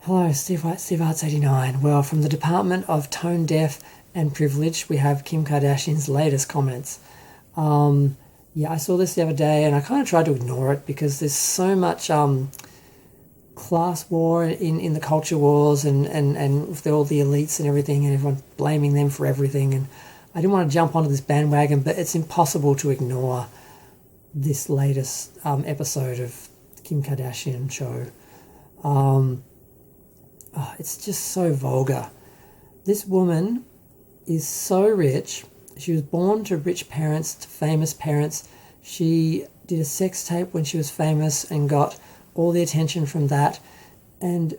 Hello, Steve White, Steve Arts 89. Well, from the Department of Tone Deaf and Privilege, we have Kim Kardashian's latest comments. Yeah, I saw this the other day and I kind of tried to ignore it because there's so much class war in the culture wars and with all the elites and everything and everyone blaming them for everything. And I didn't want to jump onto this bandwagon, but it's impossible to ignore this latest episode of the Kim Kardashian show. It's just so vulgar. This woman is so rich. She was born to rich parents, to famous parents. She did a sex tape when she was famous and got all the attention from that. And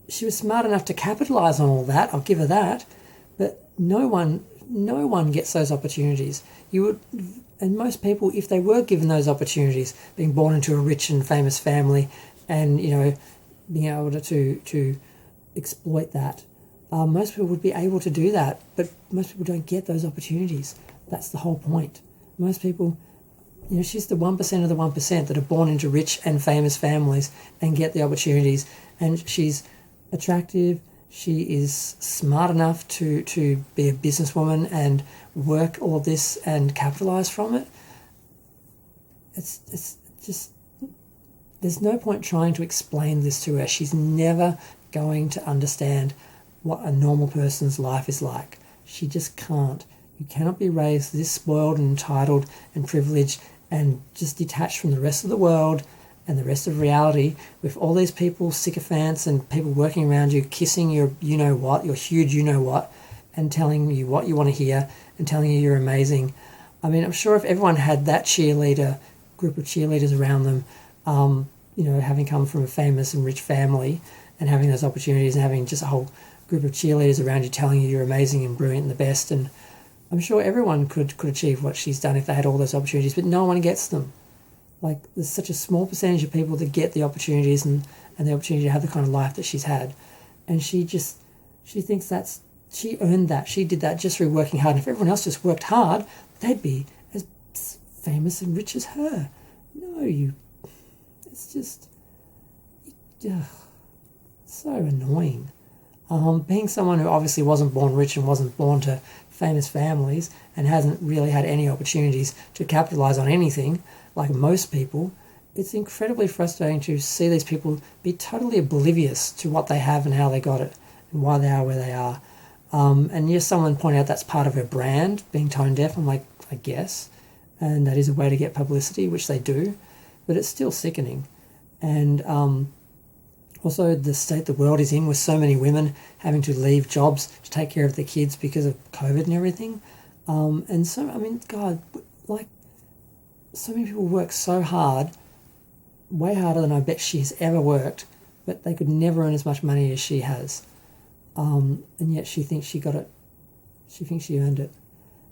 she was smart enough to capitalize on all that. I'll give her that. But no one gets those opportunities. And most people, if they were given those opportunities, being born into a rich and famous family, and being able to exploit that. Most people would be able to do that, but most people don't get those opportunities. That's the whole point. Most people, she's the 1% of the 1% that are born into rich and famous families and get the opportunities. And she's attractive. She is smart enough to be a businesswoman and work all of this and capitalize from it. It's just... There's no point trying to explain this to her. She's never going to understand what a normal person's life is like. She just can't. You cannot be raised this spoiled and entitled and privileged and just detached from the rest of the world and the rest of reality with all these people, sycophants and people working around you, kissing your you-know-what, your huge you-know-what, and telling you what you want to hear and telling you you're amazing. I mean, I'm sure if everyone had that group of cheerleaders around them, having come from a famous and rich family and having those opportunities and having just a whole group of cheerleaders around you telling you you're amazing and brilliant and the best. And I'm sure everyone could achieve what she's done if they had all those opportunities, but no one gets them. Like, there's such a small percentage of people that get the opportunities and the opportunity to have the kind of life that she's had. And she thinks she earned that. She did that just through working hard. And if everyone else just worked hard, they'd be as famous and rich as her. No, it's just so annoying. Being someone who obviously wasn't born rich and wasn't born to famous families and hasn't really had any opportunities to capitalize on anything, like most people, it's incredibly frustrating to see these people be totally oblivious to what they have and how they got it and why they are where they are. And yes, someone pointed out that's part of her brand, being tone deaf. I'm like, I guess. And that is a way to get publicity, which they do. But it's still sickening. And also the state the world is in with so many women having to leave jobs to take care of their kids because of COVID and everything. And so, I mean, God, like, so many people work so hard, way harder than I bet she's ever worked, but they could never earn as much money as she has. And yet she thinks she got it. She thinks she earned it.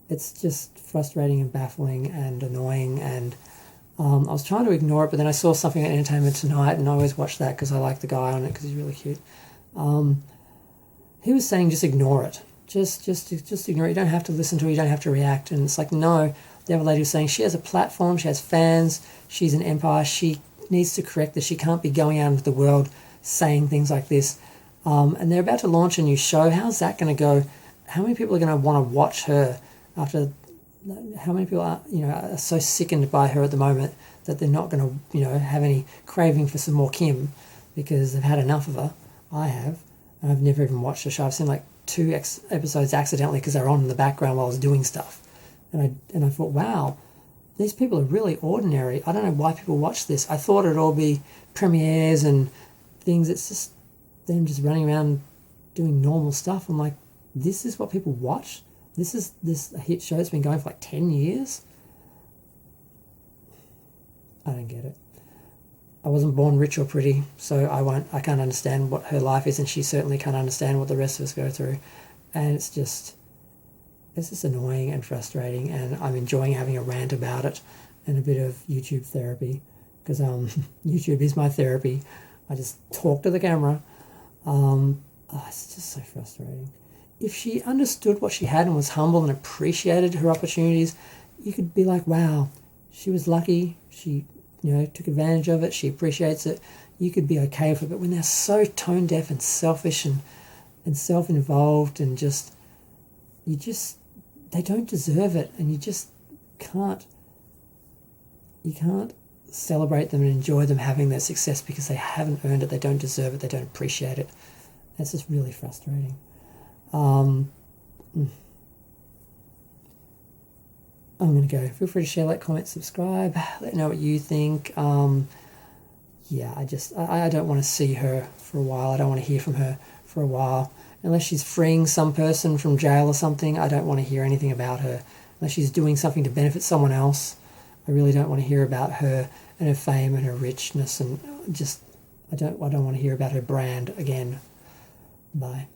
It's just frustrating and baffling and annoying, and I was trying to ignore it, but then I saw something at Entertainment Tonight, and I always watch that because I like the guy on it because he's really cute. He was saying just ignore it. Just ignore it. You don't have to listen to it. You don't have to react. And it's like, no. The other lady was saying she has a platform. She has fans. She's an empire. She needs to correct this. She can't be going out into the world saying things like this. And they're about to launch a new show. How's that going to go? How many people are going to want to watch her after? How many people are so sickened by her at the moment that they're not going to have any craving for some more Kim because they've had enough of her. I have, and I've never even watched the show. I've seen like 2 episodes accidentally because they were on in the background while I was doing stuff, and I thought, wow, these people are really ordinary. I don't know why people watch this. I thought it'd all be premieres and things. It's just them just running around doing normal stuff. I'm like, this is what people watch. This is a hit show that's been going for like 10 years. I don't get it. I wasn't born rich or pretty, so I can't understand what her life is, and she certainly can't understand what the rest of us go through. And it's just annoying and frustrating, and I'm enjoying having a rant about it and a bit of YouTube therapy, because YouTube is my therapy. I just talk to the camera. It's just so frustrating. If she understood what she had and was humble and appreciated her opportunities, you could be like, wow, she was lucky. She, took advantage of it. She appreciates it. you could be okay with it. But when they're so tone deaf and selfish and self-involved and they don't deserve it, and you just can't celebrate them and enjoy them having their success because they haven't earned it, they don't deserve it, they don't appreciate it. That's just really frustrating. I'm going to go. Feel free to share, like, comment, subscribe. Let me know what you think. Yeah, I don't want to see her for a while. I don't want to hear from her for a while. Unless she's freeing some person from jail or something, I don't want to hear anything about her. Unless she's doing something to benefit someone else, I really don't want to hear about her and her fame and her richness, and I don't want to hear about her brand again. Bye.